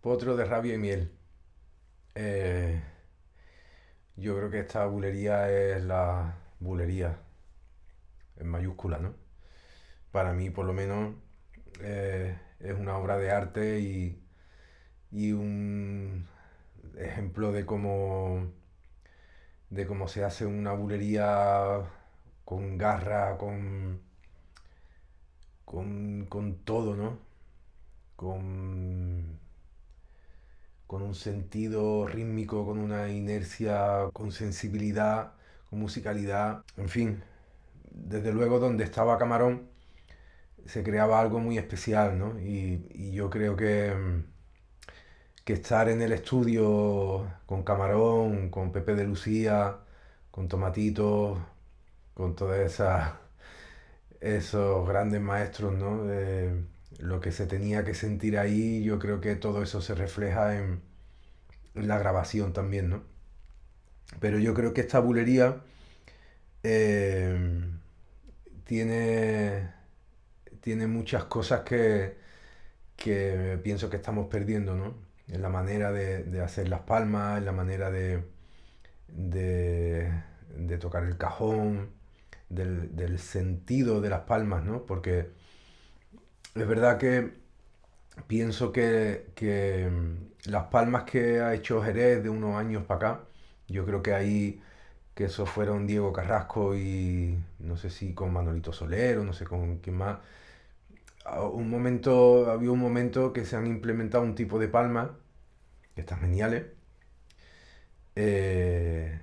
Potro de rabia y miel. Eh, yo creo que esta bulería es la bulería en mayúscula, ¿no? Para mí, por lo menos, es una obra de arte y un ejemplo de cómo se hace una bulería con garra, con todo, ¿no? Con, con un sentido rítmico, con una inercia, con sensibilidad, con musicalidad, en fin, desde luego donde estaba Camarón se creaba algo muy especial, ¿no? Y yo creo que estar en el estudio con Camarón, con Pepe de Lucía, con Tomatito, con todos esos grandes maestros, ¿no? Lo que se tenía que sentir ahí, yo creo que todo eso se refleja en la grabación también, ¿no? Pero yo creo que esta bulería eh, tiene, tiene muchas cosas que pienso que estamos perdiendo, ¿no? En la manera de hacer las palmas, en la manera de, de tocar el cajón, del sentido de las palmas, ¿no? Porque es verdad que pienso que las palmas que ha hecho Jerez de unos años para acá, yo creo que ahí, que esos fueron Diego Carrasco y no sé si con Manolito Soler o no sé con quién más, había un momento que se han implementado un tipo de palma, estas geniales, eh,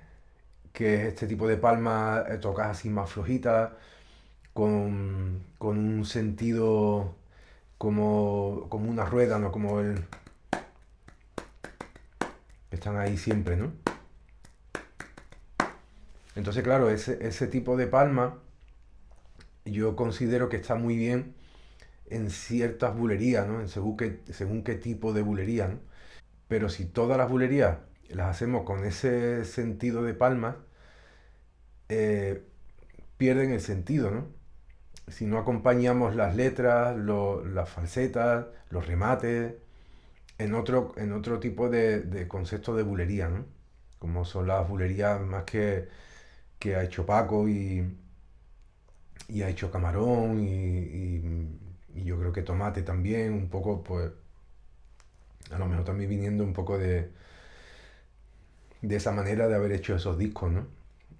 que es este tipo de palma, tocas así más flojitas, con un sentido como una rueda, ¿no? Como el que están ahí siempre, ¿no? Entonces, claro, ese tipo de palma yo considero que está muy bien en ciertas bulerías, ¿no? Según qué tipo de bulería, ¿no? Pero si todas las bulerías las hacemos con ese sentido de palma, eh, pierden el sentido, ¿no? Si no acompañamos las letras, las falsetas, los remates, en otro tipo de concepto de bulería, ¿no? Como son las bulerías más que ha hecho Paco y ha hecho Camarón y yo creo que Tomate también, un poco, pues, a lo mejor también viniendo un poco de esa manera de haber hecho esos discos, ¿no?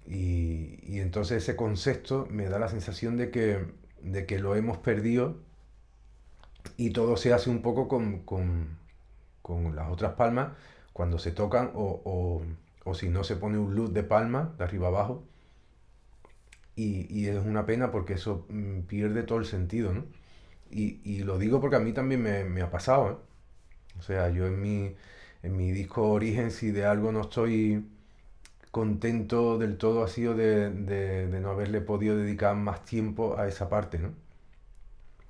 Y entonces ese concepto me da la sensación de que lo hemos perdido y todo se hace un poco con las otras palmas cuando se tocan o si no se pone un loop de palma de arriba abajo y es una pena porque eso pierde todo el sentido, ¿no? Y lo digo porque a mí también me ha pasado, ¿eh? O sea, yo en mi disco Origen, si de algo no estoy contento del todo, ha sido de no haberle podido dedicar más tiempo a esa parte, ¿no?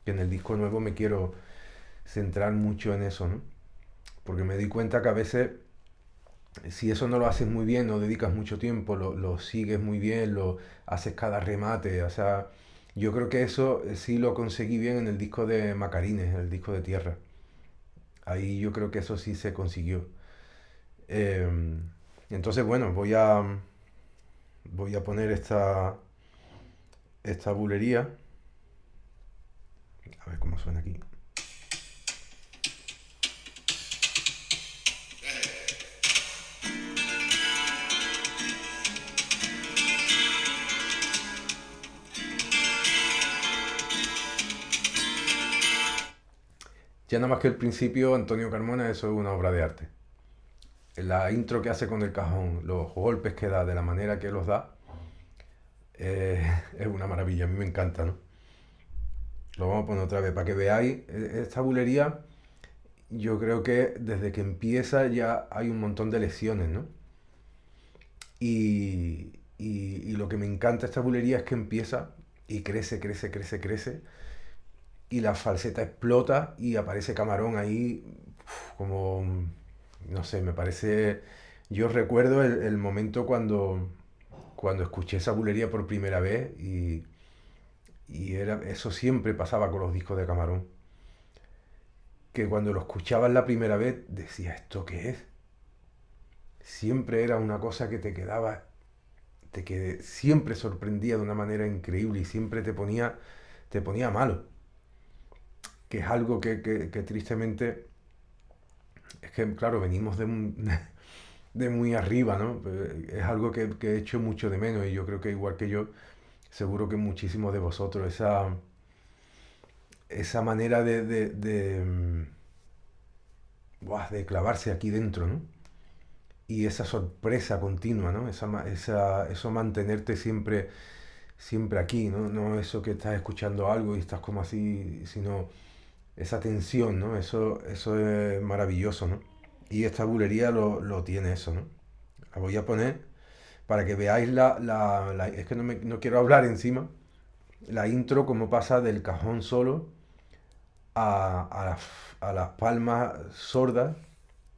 Que en el disco nuevo me quiero centrar mucho en eso, ¿no? Porque me di cuenta que a veces, si eso no lo haces muy bien, no dedicas mucho tiempo, lo sigues muy bien, lo haces cada remate, o sea, yo creo que eso sí lo conseguí bien en el disco de Macarines, el disco de Tierra. Ahí yo creo que eso sí se consiguió. Eh, entonces, bueno, voy a poner esta bulería. A ver cómo suena aquí. Ya nada más que el principio, Antonio Carmona, eso es una obra de arte. La intro que hace con el cajón, los golpes que da, de la manera que los da, es una maravilla. A mí me encanta, ¿no? Lo vamos a poner otra vez para que veáis. Esta bulería, yo creo que desde que empieza ya hay un montón de lecciones, ¿no? Y lo que me encanta de esta bulería es que empieza y crece, crece, crece, crece. Y la falseta explota y aparece Camarón ahí como, no sé, me parece... Yo recuerdo el momento cuando escuché esa bulería por primera vez y era, eso siempre pasaba con los discos de Camarón. que cuando lo escuchabas la primera vez decías, ¿esto qué es? Siempre era una cosa que te quedaba, siempre sorprendía de una manera increíble y siempre te ponía malo. Que es algo que tristemente, es que claro, venimos de muy arriba, ¿no? Es algo que he hecho mucho de menos y yo creo que igual que yo, seguro que muchísimos de vosotros, esa manera de clavarse aquí dentro, ¿no? Y esa sorpresa continua, ¿no? Eso mantenerte siempre aquí, ¿no? No eso que estás escuchando algo y estás como así, sino esa tensión, ¿no? Eso es maravilloso, ¿no? Y esta bulería lo tiene eso, ¿no? La voy a poner para que veáis es que no quiero hablar encima, la intro, cómo pasa del cajón solo a las palmas sordas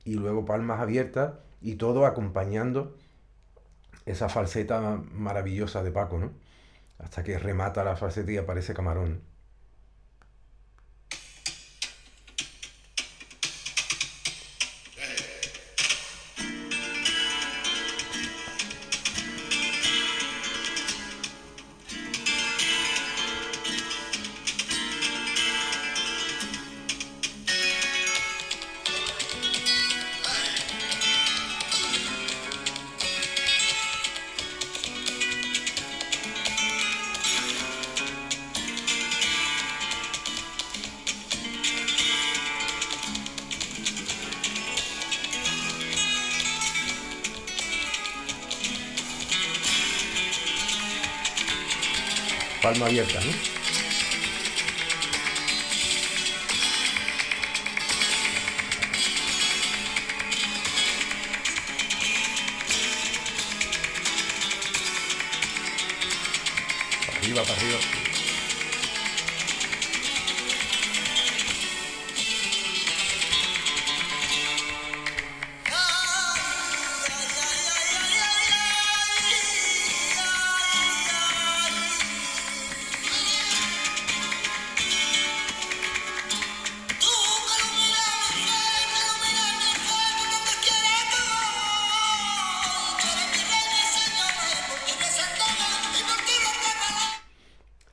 y luego palmas abiertas y todo acompañando esa falseta maravillosa de Paco, ¿no? Hasta que remata la falseta y aparece Camarón. Palma abierta, ¿no? Para arriba, para arriba.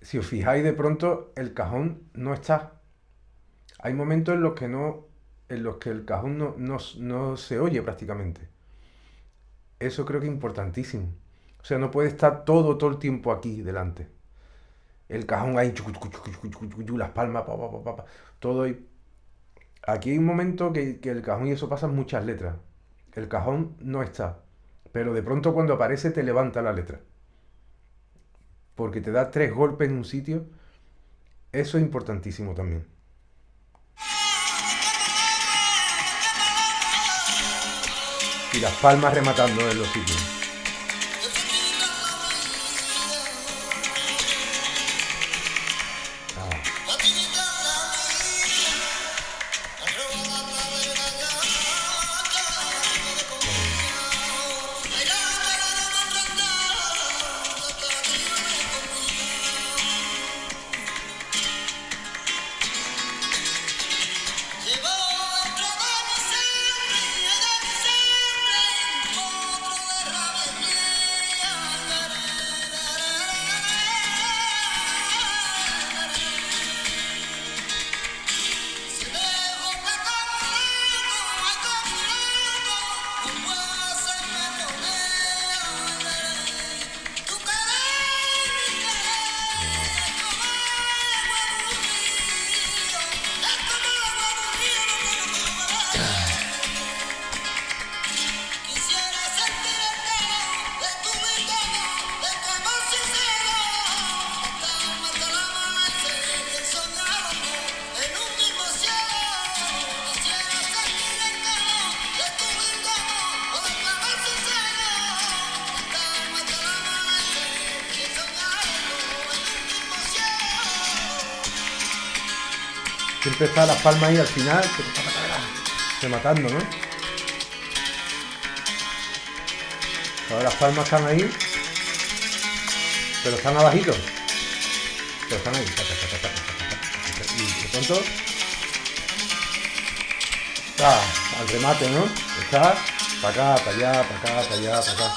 Si os fijáis, de pronto el cajón no está. Hay momentos en los que en los que el cajón no se oye prácticamente. Eso creo que es importantísimo. O sea, no puede estar todo el tiempo aquí delante. El cajón ahí, las palmas, todo ahí. Aquí hay un momento que el cajón, y eso pasa en muchas letras. El cajón no está. Pero de pronto cuando aparece te levanta la letra. Porque te da 3 golpes en un sitio. Eso es importantísimo también. Y las palmas rematando en los sitios. Ah, siempre está las palmas ahí al final, rematando, ¿no? Ahora las palmas están ahí, pero están abajito. Pero están ahí. Y de pronto Está al remate, ¿no? Está para acá, para allá, para acá, para allá, para acá.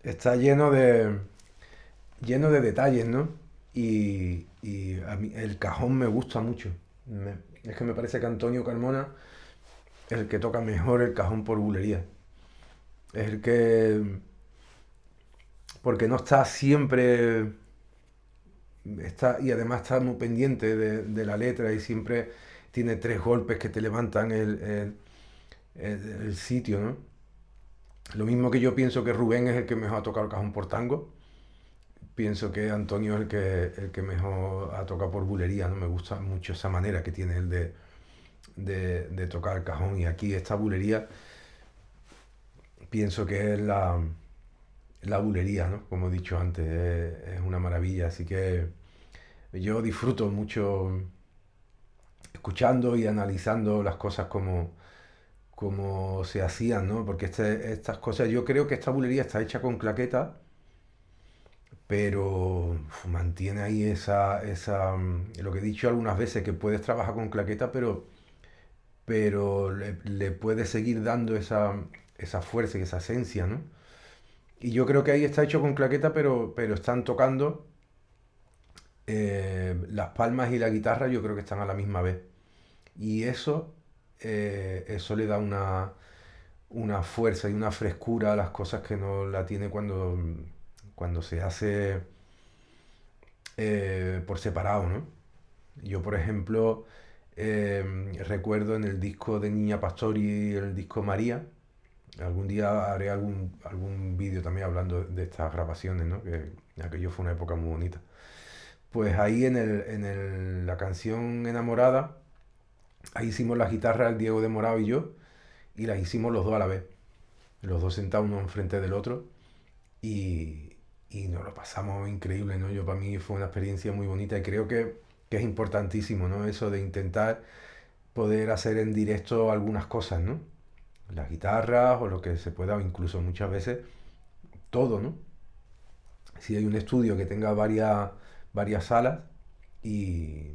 Está lleno de detalles, ¿no? Y a mí el cajón me gusta mucho. Es que me parece que Antonio Carmona es el que toca mejor el cajón por bulería. Es el que, porque no está siempre, está, y además está muy pendiente de la letra y siempre tiene tres golpes que te levantan el sitio, ¿no? Lo mismo que yo pienso que Rubén es el que mejor ha tocado el cajón por tango, pienso que Antonio es el que mejor ha tocado por bulería, ¿no? Me gusta mucho esa manera que tiene él de tocar el cajón. Y aquí esta bulería pienso que es la bulería, ¿no? Como he dicho antes, es una maravilla. Así que yo disfruto mucho escuchando y analizando las cosas como se hacían, ¿no? Porque estas cosas, yo creo que esta bulería está hecha con claqueta, pero mantiene ahí lo que he dicho algunas veces, que puedes trabajar con claqueta, pero le puedes seguir dando esa fuerza y esa esencia, ¿no? Y yo creo que ahí está hecho con claqueta, pero están tocando las palmas y la guitarra, yo creo que están a la misma vez. Y eso le da una fuerza y una frescura a las cosas que no la tiene cuando se hace por separado, ¿no? Yo, por ejemplo, recuerdo en el disco de Niña Pastori, el disco María, algún día haré algún vídeo también hablando de estas grabaciones, ¿no? Que aquello fue una época muy bonita. Pues ahí la canción Enamorada, ahí hicimos las guitarras, el Diego de Morado y yo, y las hicimos los dos a la vez. Los dos sentados uno enfrente del otro, y nos lo pasamos increíble, ¿no? Yo, para mí fue una experiencia muy bonita, y creo que es importantísimo, ¿no? Eso de intentar poder hacer en directo algunas cosas, ¿no? Las guitarras o lo que se pueda, o incluso muchas veces todo, ¿no? Si hay un estudio que tenga varias salas, y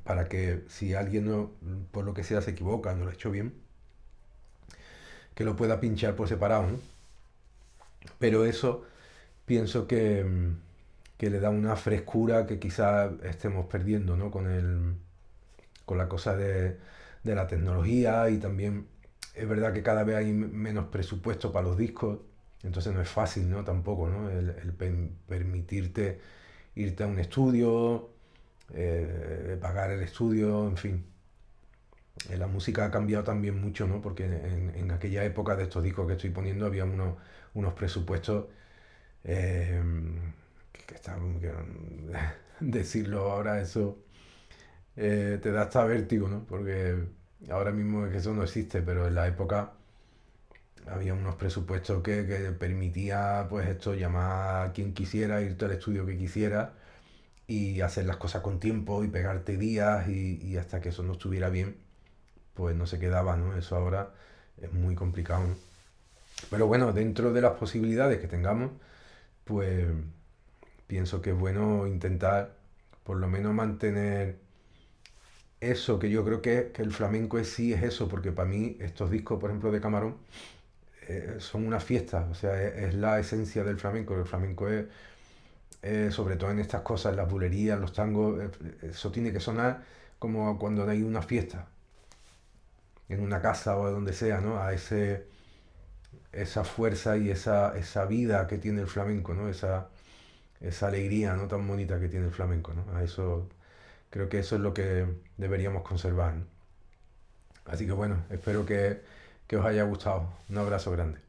para que si alguien no, por lo que sea se equivoca, no lo ha hecho bien, que lo pueda pinchar por separado, ¿no? Pero eso pienso que le da una frescura que quizás estemos perdiendo, ¿no? Con la cosa de la tecnología, y también es verdad que cada vez hay menos presupuesto para los discos, entonces no es fácil, ¿no? Tampoco, ¿no? Permitirte irte a un estudio, pagar el estudio, en fin. La música ha cambiado también mucho, ¿no? Porque en aquella época de estos discos que estoy poniendo había unos presupuestos eh, que estaban... decirlo ahora, eso te da hasta vértigo, ¿no? Porque ahora mismo es que eso no existe, pero en la época había unos presupuestos que permitía, pues esto, llamar a quien quisiera, irte al estudio que quisiera y hacer las cosas con tiempo y pegarte días, y hasta que eso no estuviera bien, pues no se quedaba, ¿no? Eso ahora es muy complicado, ¿no? Pero bueno, dentro de las posibilidades que tengamos, pues pienso que es bueno intentar por lo menos mantener eso, que yo creo que el flamenco sí es eso, porque para mí estos discos, por ejemplo, de Camarón, son una fiesta, o sea, es la esencia del flamenco. El flamenco es, sobre todo en estas cosas, las bulerías, los tangos, eso tiene que sonar como cuando hay una fiesta, en una casa o donde sea, ¿no? Esa fuerza y esa vida que tiene el flamenco, ¿no? Esa alegría, ¿no? Tan bonita que tiene el flamenco, ¿no? A eso, creo que eso es lo que deberíamos conservar, ¿no? Así que bueno, espero que os haya gustado. Un abrazo grande.